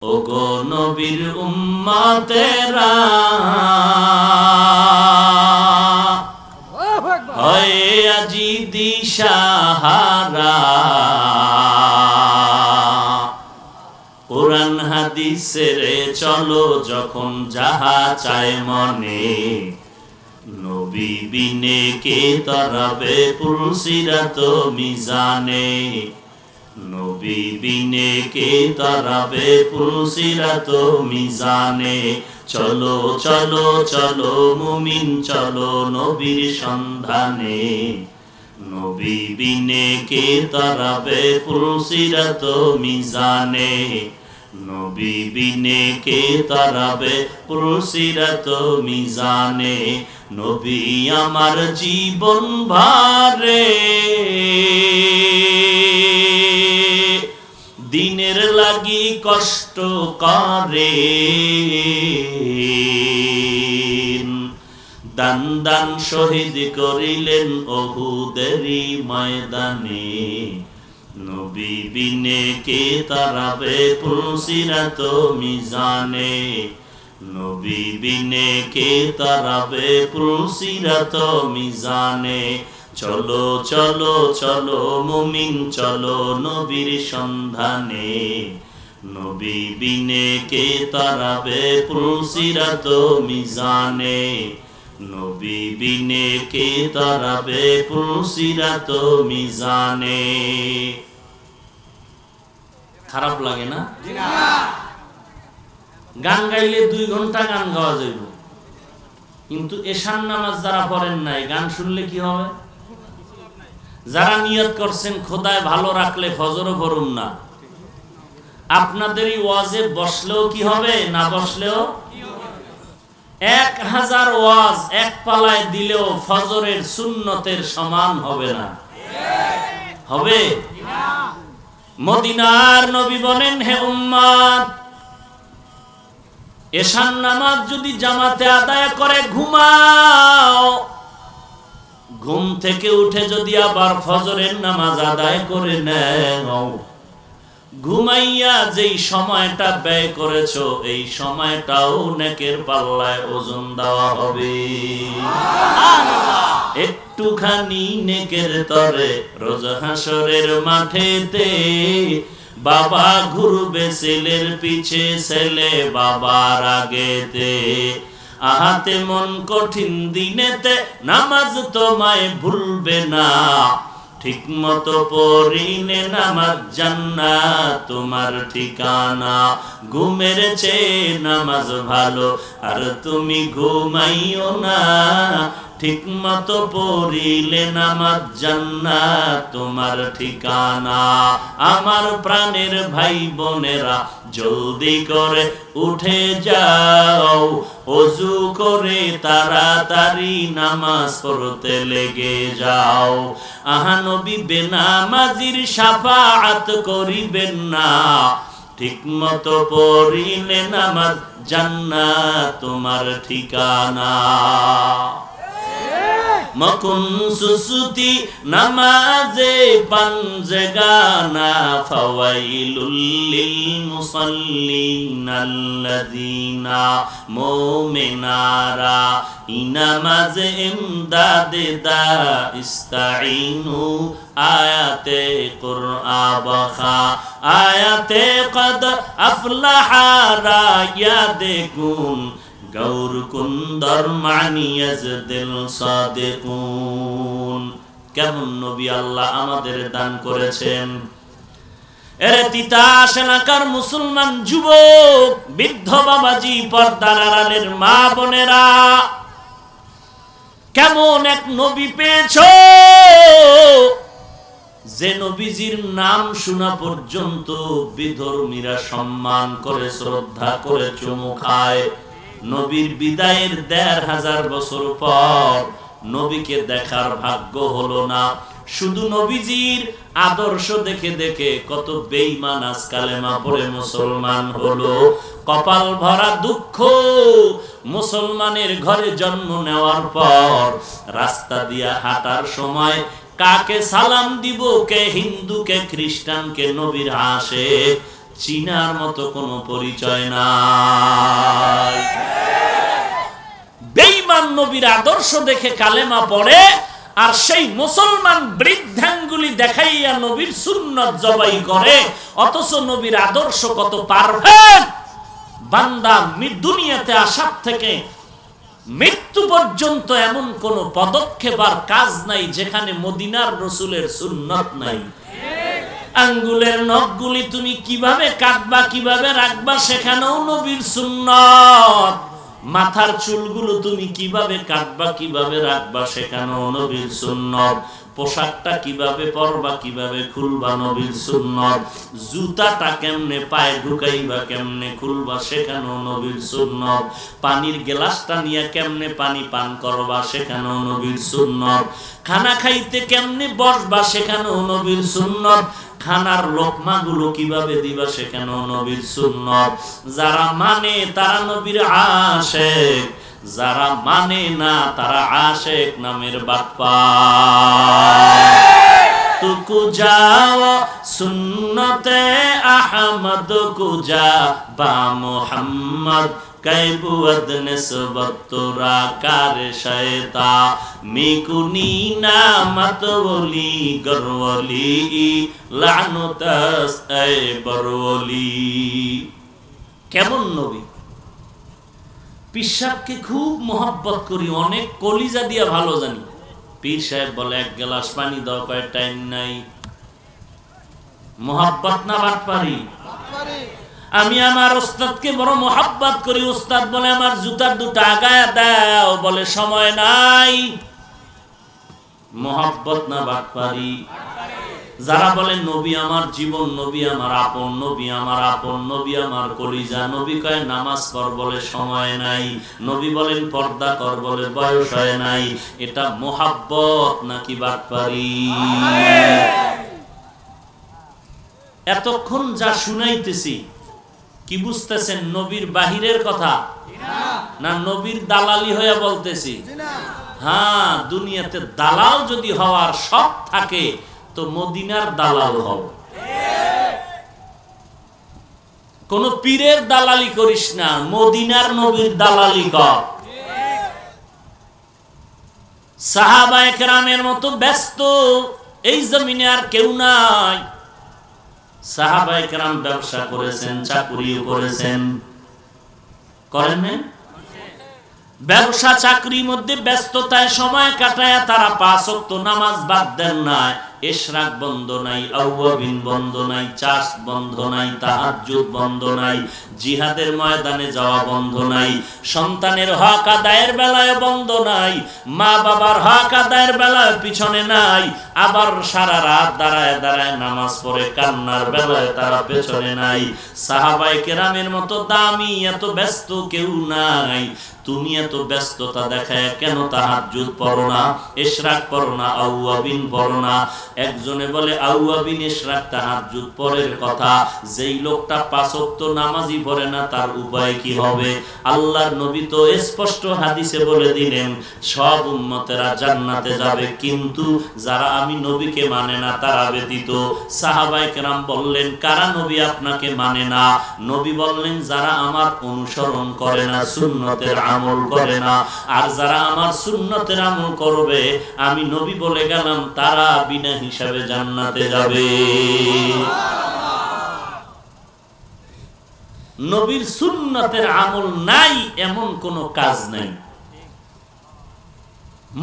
ওগো নবীর উম্মতেরা হয় আজি দিশাহারা, কোরআন হাদিসের চলো যখন যাহা চায় মনে, নবী বিনে কে তরাবে পুলসিরাত মিজানে, নবী বিনে কে তরাবে পুলসিরাত মিজানে। চলো চলো চলো মুমিন চলো নবীর সন্ধানে, নবী বিনে কে তরাবে পুলসিরাত মিজানে, নবী বিনে কে তরাবে পুলসিরাত মিজানে। নবী আমার জীবন ভারে দিনের লাগি কষ্ট করে, দান দান শহীদ করিলেন উহুদেরই ময়দানে, নবী বিনে কে তারাবে পুলসিরাত মিজানে, নবী বিনে কে তারাবে পুলসিরাত মিজানে। চলো চলো চলো মুমিন চলো নবীর সন্ধানে, নবী বিনে কে তারাবে পুলসিরাত মিজানে, নবী বিনে কে তারাবে পুলসিরাত মিজানে। খারাপ লাগে না? গান গাইলে 2 ঘন্টা গান গাওয়া যাইব, কিন্তু এশার নামাজ যারা পড়েন নাই গান শুনলে কি হবে? যারা নিয়ত করছেন খোদায় ভালো রাখলে ফজরও পড়ুন না, আপনাদেরই ওয়াজে বসলেও কি হবে, না বসলেও 1000 ওয়াজ এক পালায় দিলেও ফজরের সুন্নতের সমান হবে না। হবে? মদিনার নবী বলেন, হে উম্মত, এশার নামাজ যদি জামাতে আদায় করে ঘুমাও, ঘুম থেকে উঠে যদি আবার ফজরের নামাজ আদায় করে নাও, ঘুমাইয়া যেই সময়টা ব্যয় করেছো এই সময়টাও নেকের পাল্লায় ওজন দেওয়া হবে। একটুখানি নেকের তরে রোজ হাসরের মাঠেতে বাবা ঘুরবে ছেলের পিছে, ছেলে বাবার আগেতে। আহাতে মন কঠিন দিনেতে নামাজ তোমায় ভুলবে না, ঠিক মতো পড়িলে নামাজ জান্নাত তোমার ঠিকানা। ঘুমের চেয়ে নামাজ ভালো আর তুমি ঘুমাইও না, ঠিক মতো পড়িলে নামাজ জান্নাত তোমার ঠিকানা। আমার প্রাণের ভাই বোনেরা জলদি করে উঠে যাও, ওযু করে তাড়াতাড়ি নামাজ পড়তে লেগে যাও। আহা নবী বেনামাজির শাফাআত করিবেন না, ঠিক মতো পড়িলে নামাজ জান্নাত তোমার ঠিকানা। মকুন সুসুতি নামাজে পাঞ্জগানা, ফাওয়াইলুল লিল মুসাল্লিন আল্লাযিনা মুমিনারা ইনামাজে ইমদাদে দা ইস্তাইনু। আয়াতে কুরআন বখা আয়াতে কদ আফলাহা রায়া দেখুন, গৌর কুন্দর মানিয়াজ দিল সাদিকুন। কেমন নবী আল্লাহ আমাদের দান করেছেন। এরে তিতাস এলাকার মুসলমান যুবক, বৃদ্ধ বাবাজি, পর্দার আড়ালের মা বোনেরা, কেমন এক নবী পেয়েছো যে নবীজির নাম শোনা পর্যন্ত বিধর্মীরা সম্মান করে, শ্রদ্ধা করে, চুমু খায়। নবীর বিদায়ের 1500 বছর পর নবীকে দেখার ভাগ্য হলো না। শুধু নবীজির আদর্শ দেখে দেখে কত বেঈমান আজ কালেমা পড়ে মুসলমান হলো। কপাল ভরা দুঃখ, মুসলমানের ঘরে জন্ম নেওয়ার পর রাস্তা দিয়া হাঁটার সময় কাকে সালাম দিব, কে হিন্দু কে খ্রিস্টান কে নবীর আশিক, চিনার মতো কোনো পরিচয় নাই। বেঈমান নবীর আদর্শ দেখে কালেমা পড়ে, আর সেই মুসলমান বৃদ্ধাঙ্গুলি দেখাইয়া নবীর সুন্নাত জবাই করে। অথচ নবীর আদর্শ কত পারফেক্ট। বান্দা দুনিয়াতে আসার থেকে মৃত্যু পর্যন্ত এমন কোন পদক্ষেপ আর কাজ নাই যেখানে মদিনার রাসূলের সুন্নাত নাই। আঙ্গুলের নখগুলি তুমি কিভাবে কাটবা, কিভাবে রাখবা, সেখানেও নবীর সুন্নাত। মাথার চুলগুলো তুমি কিভাবে কাটবা, কিভাবে রাখবা, সেখানেও নবীর সুন্নাত। পোশাকটা কিভাবে পরবা, কিভাবে খুলবা, নবীর সুন্নাত। জুতাটা কেমনে পায়ে ঢুকাইবা, কেমনে খুলবা, সেখানেও নবীর সুন্নাত। পানির গ্লাসটা নিয়ে কেমনে পানি পান করবা, সেখানেও নবীর সুন্নাত। খানা খাইতে কেমনে বসবা, সেখানেও নবীর সুন্নাত। খানার লোকমাগুলো কিভাবে দিবা, সেখানেও নবীর সুন্নাত। যারা মানে তারা নবীর আশিক, যারা মানে না তারা আশিক নামের বাটপার। তুকু যাও সুন্নতে আহমদ কুজা বা মুহাম্মদ কাইবুদ নিসবত তোরা কার শয়তা মিকুনি নামত ওলি গরওলি লানুতাস এ বরওলি। কেমন নবী! পীর সাহেবকে খুব মহব্বত করি, অনেক কলিজা দিয়া ভালো জানি। পীর সাহেব বলে এক গ্লাস পানি দাও, কয় টাইম নাই। মহব্বত না বাটপারি? আমি আমার ওস্তাদকে বড় মহব্বত করি। ওস্তাদ বলে আমার জুতার দুটো আগায়া দাও, বলে সময় নাই। মহব্বত না বাটপারি? যারা বলে নবী আমার জীবন, নবী আমার আপন, নবী আমার আপন, নবী আমার কলিজা, নবী কয় নামাজ পড়, বলে সময় নাই। নবী বলেন পর্দা কর, বলে বয়স হয় নাই। এটা মোহাব্বত নাকি বাটপারি? এতক্ষণ যা শুনাইতেছি কি বুঝতেছেন? নবীর বাহিরের কথা না নবীর দালালি হয়ে বলতেছি? হ্যাঁ, দুনিয়াতে দালাল যদি হওয়ার শখ থাকে তো মদিনার দালাল হও। কোন পীরের দালালি করিস না, মদিনার নবীর দালালি কর। সাহাবায়ে কেরামের মতো ব্যস্ত এই জমিনে আর কেউ নাই। সাহাবায়ে কেরাম ব্যবসা করেছেন, চাকরিও করেছেন, করেন না? ব্যবসা চাকরির মধ্যে ব্যস্ততায় সময় কাটায় তারা 5 ওয়াক্ত নামাজ বাদ দেন না। ইশরাক বন্ধ নাই, আওয়াবিন বন্ধ নাই, চাষ বন্ধ নাই, তাহাজ্জুদ বন্ধ নাই, জিহাদের ময়দানে যাওয়া বন্ধ নাই, সন্তানের হক আদায়ের বেলায় বন্ধ নাই, মা বাবার হক আদায়ের বেলায় পিছনে নাই। আবার সারা রাত দাঁড়ায় দাঁড়ায় নামাজ পড়ে কান্নার বেলায় তারা পেছনে নাই। সাহাবায়ে কেরামের মতো দামি এত ব্যস্ত কেউ নাই। তুমি এত ব্যস্ততা দেখায় কেন তাহাজ্জুদ পড়ো না, ইশরাক পড়ো না, আওয়াবিন পড়ো না? একজনে বলে আওয়াবিন ইশরাক তাহাজ্জুদ পরের কথা, যেই লোকটা 5 ওয়াক্ত নামাজই পড়ে না তার উপায় কি হবে? আল্লাহর নবী তো স্পষ্ট হাদিসে বলে দিলেন সব উম্মতেরা জান্নাতে যাবে, কিন্তু যারা আমি নবীকে মানে না তারা ব্যতীত। সাহাবায়ে কেরাম বললেন কারা নবী আপনাকে মানে না? নবী বললেন যারা আমার অনুসরণ করে না, সুন্নতের আমল করে না। আর যারা আমার সুন্নতের আমল করবে, আমি নবী বলে গেলাম তারা বিনা হিসাবে জান্নাতে যাবে। নবীর সুন্নতের আমল নাই এমন কোন কাজ নাই।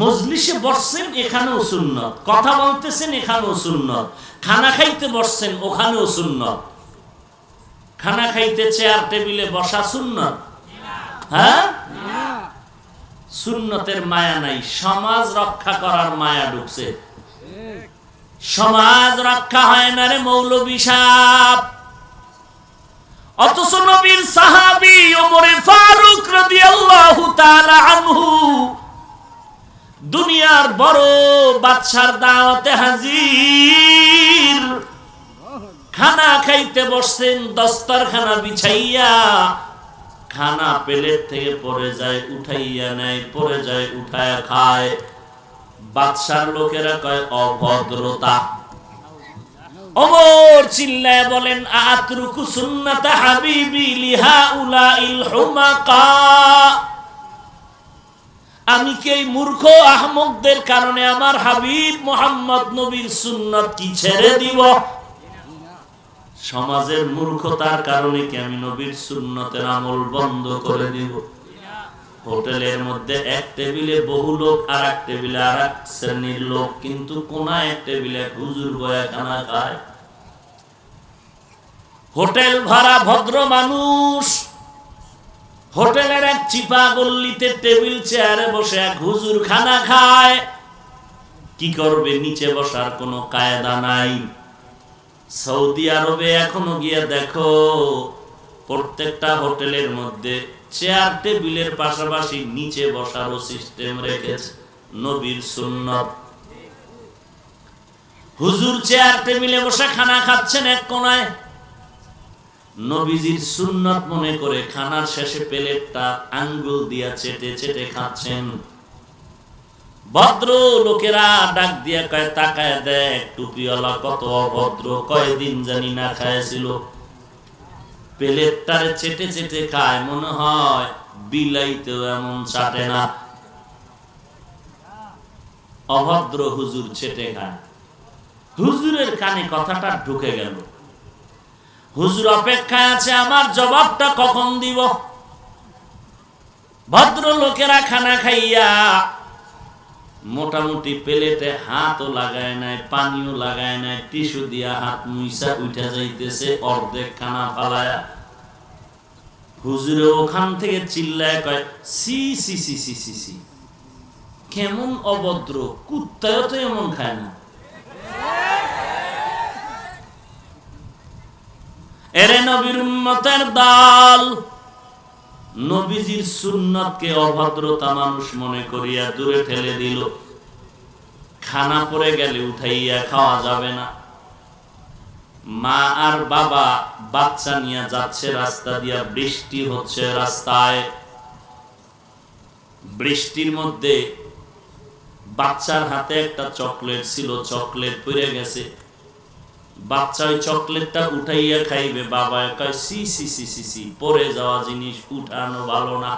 মজলিসে বসছেন, এখানেও সুন্নত। কথা বলতেছেন, এখানেও সুন্নত। খানা খাইতে বসছেন, ওখানেও সুন্নত। খানা খাইতে চেয়ার টেবিলে বসা সুন্নত? হ্যাঁ, সুন্নতের মায়া নাই, সমাজ রক্ষা করার মায়া ঢুকছে। সমাজ রক্ষা হয় না রে মৌলবী সাহেব। অথচ নবীর সাহাবী ওমর ফারুক রাদিয়াল্লাহু তাআলা আনহু দুনিয়ার বড় বাদশার দাওয়াতে হাজির। খানা খাইতে বসছেন, দস্তরখানা বিছাইয়া খানা প্লেট থেকে পড়ে যায়, উঠাইয়া নেয়, পড়ে যায়, উঠায়া খায়। বাদশার লোকেরা কয় অভদ্রতা। ওমর চিল্লায় বলেন আতরুকু সুন্নাতা হাবিবি লিহাউলাইল হুমাকা, আমি কি এই মূর্খ আহমকদের কারণে আমার হাবিব মুহাম্মদ নবীর সুন্নাত কি ছেড়ে দিব? সমাজের মূর্খতার কারণে কি আমি নবীর সুন্নতের আমল বন্ধ করে দিব? হোটেলের মধ্যে এক টেবিলে বহু লোক, আর এক টেবিলে আর এক শ্রেণীর লোক, কিন্তু কোন এক টেবিলে হুজুর বয়া খানা খায়। হোটেল ভরা ভদ্র মানুষ, হোটেলের এক চিপা গল্লিতে টেবিল চেয়ারে বসে এক হুজুর খানা খায়। কি করবে? নিচে বসার কোনো কায়দা নাই। সৌদি আরবে এখনো গিয়ে দেখো, প্রত্যেকটা হোটেলের মধ্যে চেয়ার টেবিলের পাশাপাশি নিচে বসারও সিস্টেম রেখেছে, নবীর সুন্নত। হুজুর চেয়ার টেবিলে বসে খানা খাচ্ছেন এক কোনায়, নবীজির সুন্নত মনে করে খানার শেষে প্লেটটা আঙ্গুল দিয়া চেটে চেটে খাচ্ছেন। ভদ্র লোকেরা ডাক দিয়া কয়, তাকায় দেখ টুপিওয়ালা কত অভদ্র, কয়দিন জানি না খাইছিল, প্লেটটারে চেটে চেটে খায়, মনে হয় বিলাইতেও এমন চাটে না। অভদ্র হুজুর চেটে খায়। হুজুরের কানে কথাটা ঢুকে গেল। হুজুর অপেক্ষায় আছে আমার জবাবটা কখন দিব। ভদ্র লোকেরা খানা খাইয়া মোটামুটি প্লেটে হাতও লাগায় নাই, পানিও লাগায় নাই, টিস্যু দিয়া হাত মুইসা উঠে যাইতেছে অর্ধেক খানা ফালায়া। হুজুরে ওখান থেকে চিল্লায় কয়, সি সি সি সি সি সি, কেমন অভদ্র, কুত্তায়ও তো এমন খায় না। এরে নবীর উম্মতের দল, নবীজির সুন্নতকে অভদ্রতা মানুষ মনে করিয়া দূরে ঠেলে দিল। খানা পড়ে গেলে উঠাইয়া খাওয়া যাবে না। মা আর বাবা বাচ্চা নিয়ে যাচ্ছে রাস্তা দিয়া, বৃষ্টি হচ্ছে রাস্তায়। বৃষ্টির মধ্যে বাচ্চার হাতে একটা চকলেট ছিল, চকলেট পড়ে গেছে। বাচ্চা ওই চকলেটটা উঠাইয়া খাইবে, বাবা কয় সি সি সি সি সি, পড়ে যাওয়া জিনিস উঠানো ভালো না।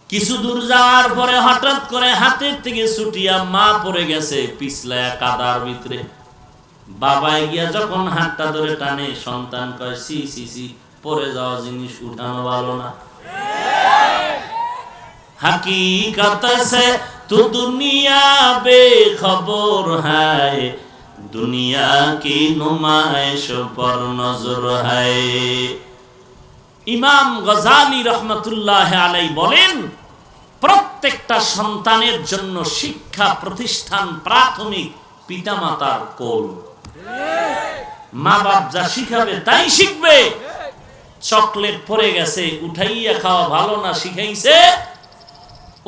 কিছু দূর যাওয়ার পরে হঠাৎ করে হাতের থেকে ছুটিয়া মা পড়ে গেছে পিছলায়া কাদার ভিতরে। বাবা গিয়া যখন হাতটা ধরে টানে, সন্তান কয় সি সি সি, পড়ে যাওয়া জিনিস উঠানো ভালো না। हकीकत से तू दुनिया बेखबर है, दुनिया की नुमाइश पर नजर है। ইমাম গজালি রহমতুল্লাহ আলাই বলেন, প্রত্যেকটা সন্তানের জন্য শিক্ষা প্রতিষ্ঠান প্রাথমিক পিতামাতার কোল। মা বাপ যা শিখাবে তাই শিখবে। চকলেট পড়ে গেছে উঠাইয়া খাওয়া ভালো না শিখাইছে,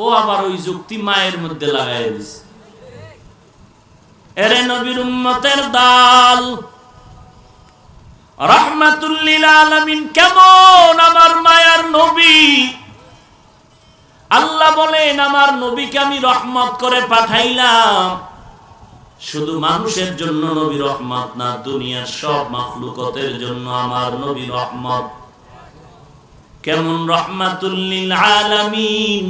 ও আবার ওই যুক্তি মায়ের মধ্যে লাগাই দিছে। এরে নবীর উম্মতের দল, রাহমাতুল লিল আলামিন কেমন আমার মায়ার নবী। আল্লাহ বলেন, আমার নবীকে আমি রহমত করে পাঠাইলাম। শুধু মানুষের জন্য নবী রহমত না, দুনিয়ার সব মাখলুকাতের জন্য আমার নবী রহমত। কেমন রহমাতুল লিল আলামিন,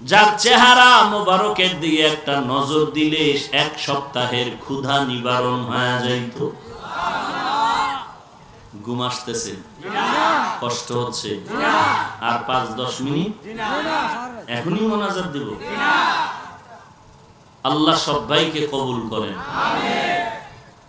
যার চেহারা মোবারকের দিকে একটা নজর দিলে এক সপ্তাহের ক্ষুধা নিবারণ হয়ে যাইত। ঘুম আসতেছে? কষ্ট হচ্ছে? আর 5-10 মিনিট এখনই মোনাজাত দিব। আল্লাহ সবাইকে কবুল করেন।